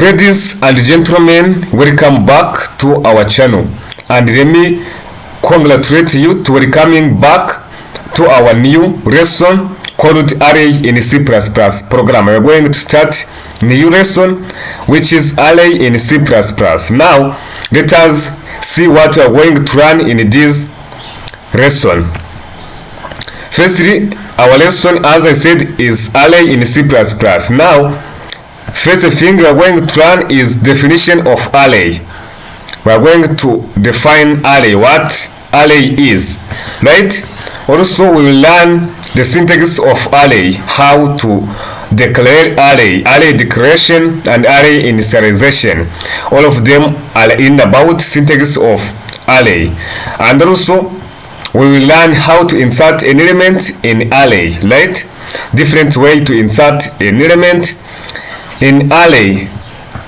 Ladies and gentlemen, welcome back to our channel, and let me congratulate you to welcoming back to our new lesson called Array in C++ program. We're going to start new lesson which is Array in C++. Now let us see what we are going to learn in this lesson. Firstly, our lesson, as I said, is Array in C++. Now first thing we are going to learn is definition of array. We are going to define array, what array is, right? Also we will learn the syntax of array, how to declare array, array declaration and array initialization. All of them are in about syntax of array. And also we will learn how to insert an element in array, right? Different way to insert an element in array.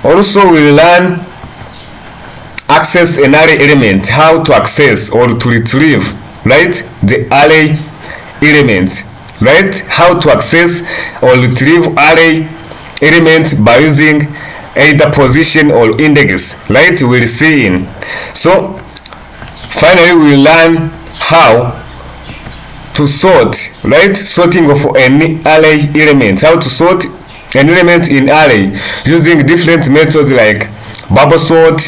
Also we will learn access an array element, how to access or to retrieve, right, the array elements, right? How to access or retrieve array elements by using either position or index, right? We'll see in. So finally we will learn how to sort, right? Sorting of an array element, how to sort an element in array using different methods like bubble sort,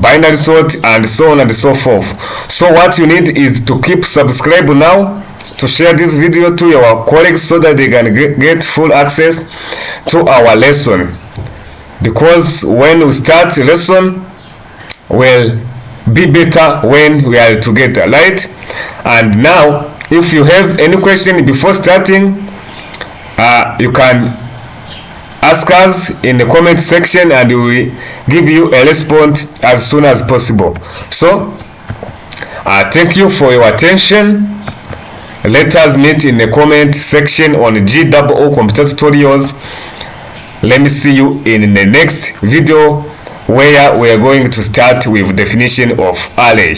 binary sort, and so on and so forth. So what you need is to keep subscribe now, to share this video to your colleagues so that they can get full access to our lesson, because when we start a lesson will be better when we are together, right? And now if you have any question before starting, you can ask us in the comment section and we will give you a response as soon as possible. So thank you for your attention. Let us meet in the comment section on GOO computer tutorials. Let me see you in the next video where we are going to start with definition of array.